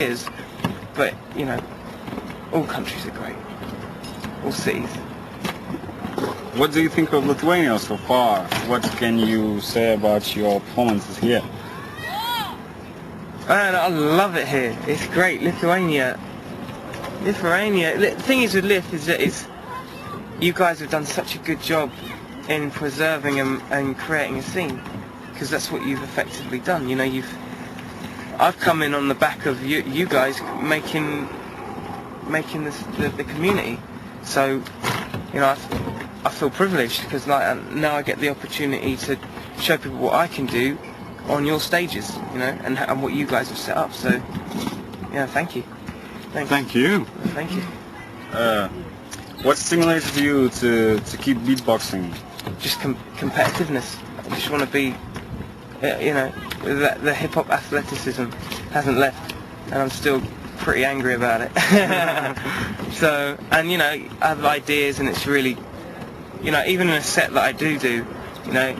is, but you know, all countries are great, all cities. What do you think of Lithuania so far? What can you say about your performances here? Man, I love it here. It's great. Lithuania. The thing is with Lith is that you guys have done such a good job in preserving and creating a scene, because that's what you've effectively done. You know, I've come in on the back of you guys making the community. So, you know, I feel privileged because now I get the opportunity to show people what I can do on your stages, you know, and what you guys have set up. So, yeah, thank you. Thanks. Thank you. Thank you. What stimulated you to keep beatboxing? Just competitiveness. I just want to be, you know, the hip-hop athleticism hasn't left, and I'm still pretty angry about it. So, and you know, I have ideas, and it's really, you know, even in a set that I do, you know,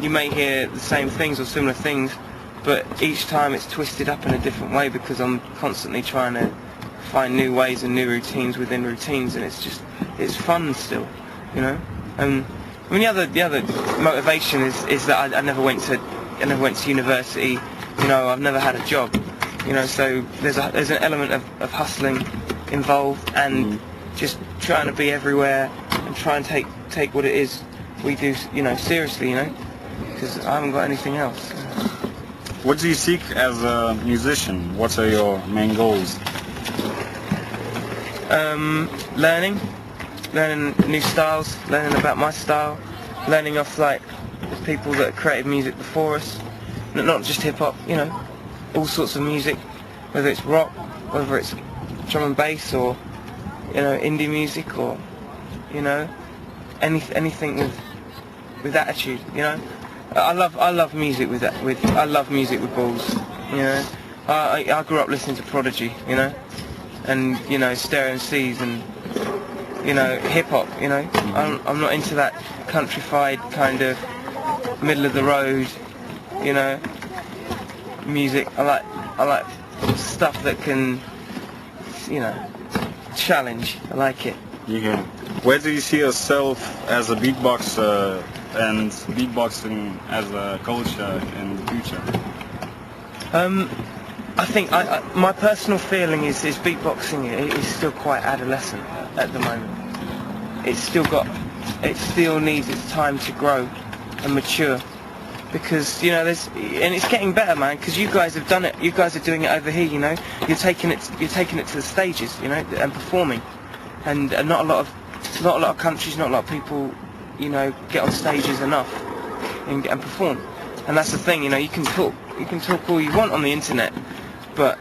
you may hear the same things or similar things, but each time it's twisted up in a different way because I'm constantly trying to find new ways and new routines within routines, and it's fun still, you know. I mean, the other motivation is that I never went to university, you know. I've never had a job, you know. So there's an element of hustling involved, and just trying to be everywhere and try and take what it is we do, you know, seriously, you know, because I haven't got anything else. What do you seek as a musician? What are your main goals? Learning new styles, learning about my style, learning off like the people that created music before us, not just hip hop, you know, all sorts of music, whether it's rock, whether it's drum and bass, or you know, indie music, or you know, anything with attitude, you know. I love music with I love music with balls, you know. I grew up listening to Prodigy, you know, and you know, Stereo MCs, and you know, hip hop, you know. I'm not into that countrified kind of middle of the road, you know, music. I like stuff that can, you know, challenge. I like it. Yeah. Where do you see yourself as a beatboxer and beatboxing as a culture in the future? I think my personal feeling is beatboxing is still quite adolescent at the moment. It still needs its time to grow and mature, because you know and it's getting better, man. Because you guys have done it. You guys are doing it over here. You know, you're taking it to the stages, you know, and performing, and not a lot of countries, not a lot of people, you know, get on stages enough and perform. And that's the thing, you know, you can talk all you want on the internet, but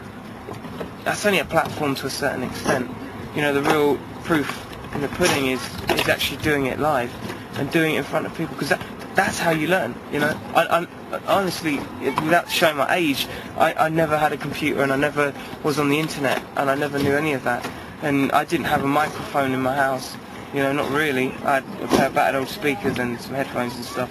that's only a platform to a certain extent. You know, the real proof in the pudding is actually doing it live and doing it in front of people, because that's how you learn, you know. I honestly, without showing my age, I never had a computer, and I never was on the internet, and I never knew any of that, and I didn't have a microphone in my house, you know, not really. I had a pair of battered old speakers and some headphones and stuff.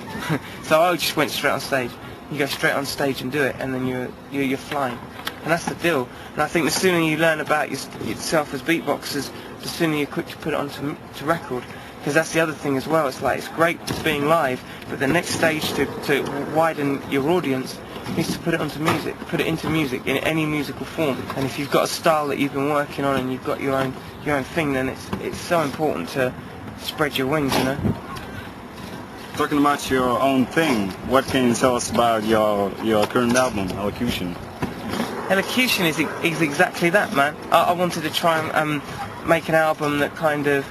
So I just went straight on stage. You go straight on stage and do it, and then you're flying. And that's the deal. And I think the sooner you learn about yourself as beatboxers, the sooner you're quick to put it onto record. Because that's the other thing as well. It's like, it's great being live, but the next stage to widen your audience is to put it onto music, put it into music in any musical form. And if you've got a style that you've been working on and you've got your own thing, then it's so important to spread your wings, you know. Talking about your own thing, what can you tell us about your current album, Elocution? Elocution is exactly that, man. I wanted to try and make an album that kind of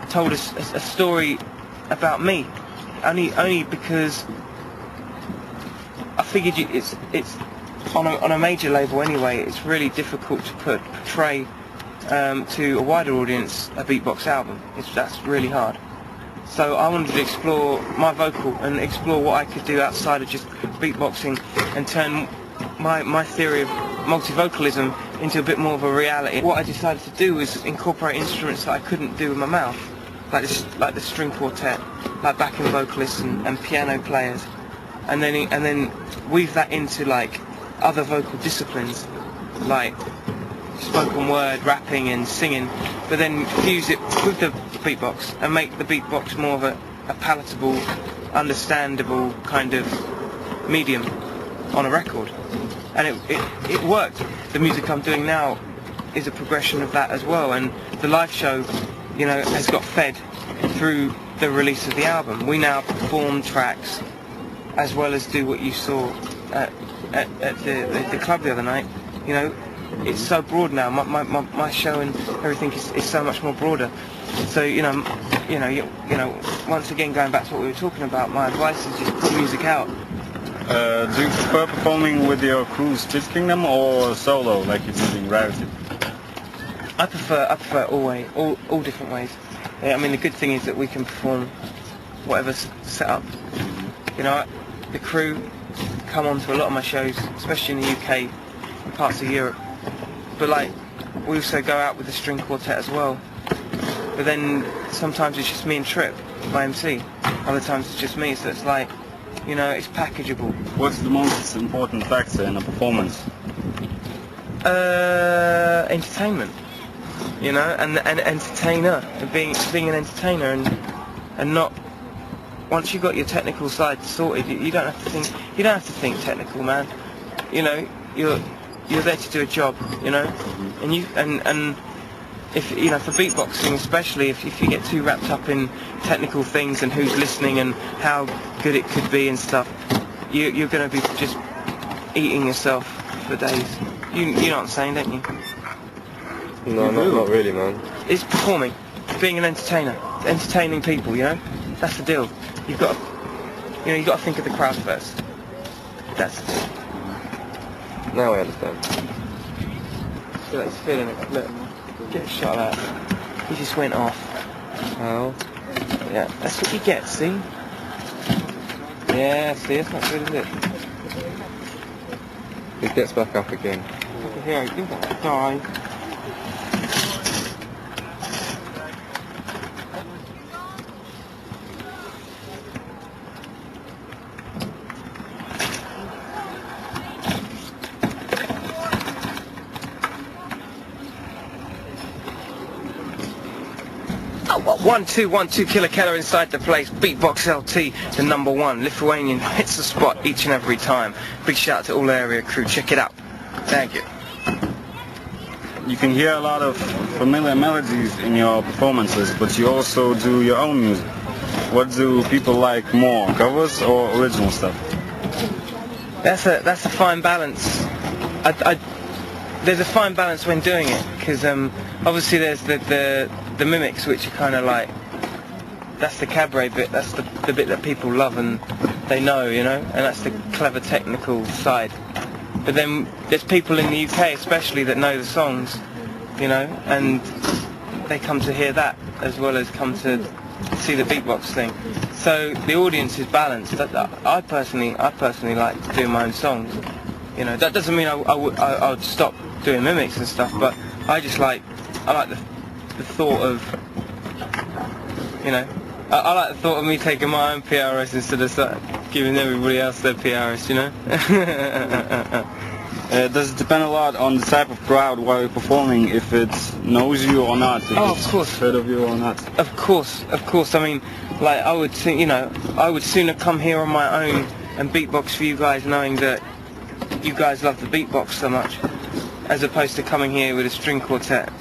told us a story about me, only because I figured it's on a major label anyway. It's really difficult to portray to a wider audience a beatbox album. That's really hard. So I wanted to explore my vocal and explore what I could do outside of just beatboxing, and turn my theory of multi-vocalism into a bit more of a reality. What I decided to do was incorporate instruments that I couldn't do with my mouth, like the string quartet, like backing vocalists and piano players, and then weave that into like other vocal disciplines, like spoken word, rapping and singing, but then fuse it with the beatbox and make the beatbox more of a palatable, understandable kind of medium on a record. And it worked. The music I'm doing now is a progression of that as well, and the live show, you know, has got fed through the release of the album. We now perform tracks as well as do what you saw at the club the other night. You know, it's so broad now. My show and everything is so much more broader. So you know, once again, going back to what we were talking about, my advice is just put music out. Do you prefer performing with your crew Split Kingdom or solo, like you did in Gravity? I prefer all different ways. I mean, the good thing is that we can perform whatever's set up. You know, the crew come on to a lot of my shows, especially in the UK and parts of Europe. But like, we also go out with the string quartet as well. But then sometimes it's just me and Trip, my MC. Other times it's just me, so it's like, you know, it's packageable. What's the most important factor in a performance? Entertainment. You know, and entertainer, and being an entertainer, and not. Once you've got your technical side sorted, you don't have to think. You don't have to think technical, man. You know, you're there to do a job. You know, and if you know, for beatboxing especially, if you get too wrapped up in technical things and who's listening and how good it could be and stuff, you're going to be just eating yourself for days. You know what I'm saying, don't you? No, not really, man. It's performing, being an entertainer, entertaining people. You know, that's the deal. You've got to think of the crowd first. That's the deal. Now I understand. So that's feeling it. Look, get a shot of that. He just went off. How? Yeah, that's what you get. See? Yeah, see, it's not good, is it? It gets back up again. Here, I think I'll die. One, two, Killa Kela inside the place. Beatbox.lt, the #1 Lithuanian, hits the spot each and every time. Big shout out to all area crew. Check it out. Thank you. You can hear a lot of familiar melodies in your performances, but you also do your own music. What do people like more, covers or original stuff? That's a fine balance. There's a fine balance when doing it, because obviously there's the mimics, which are kind of like, that's the cabaret bit, that's the bit that people love and they know, you know, and that's the clever technical side. But then there's people in the UK especially that know the songs, you know, and they come to hear that as well as come to see the beatbox thing. So the audience is balanced. I personally like doing my own songs. You know, that doesn't mean I would stop doing mimics and stuff, but I like the thought of, you know, I like the thought of me taking my own PRS instead of giving everybody else their PRS, you know? Does it depend a lot on the type of crowd while you're performing, if it knows you or not? If of course. It's heard of you or not? Of course. I mean, like, I would sooner come here on my own and beatbox for you guys, knowing that you guys love the beatbox so much, as opposed to coming here with a string quartet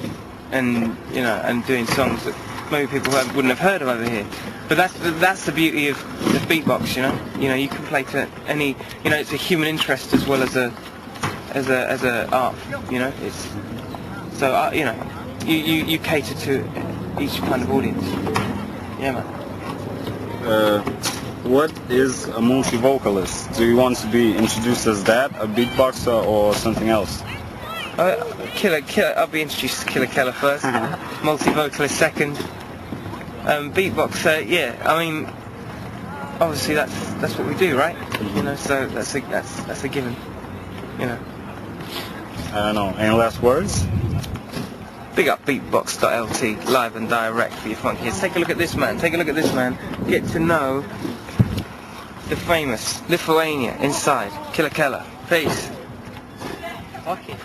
and, you know, and doing songs that maybe people wouldn't have heard of over here. But that's the beauty of the beatbox, you know. You know, you can play to any, you know, it's a human interest as well as a art, you know. It's so you know, you cater to each kind of audience. Yeah, man. What is a multi-vocalist? Do you want to be introduced as that, a beatboxer, or something else? I'll be introduced to Killa Kela first, multi-vocalist second, beatboxer. Yeah, I mean, obviously that's what we do, right? You know, so that's a given. You know. I don't know. Any last words? Big up beatbox.lt, live and direct for your funky kids. Take a look at this man. Take a look at this man. Get to know the famous Lithuania inside. Killa Kela. Peace. Fuck it.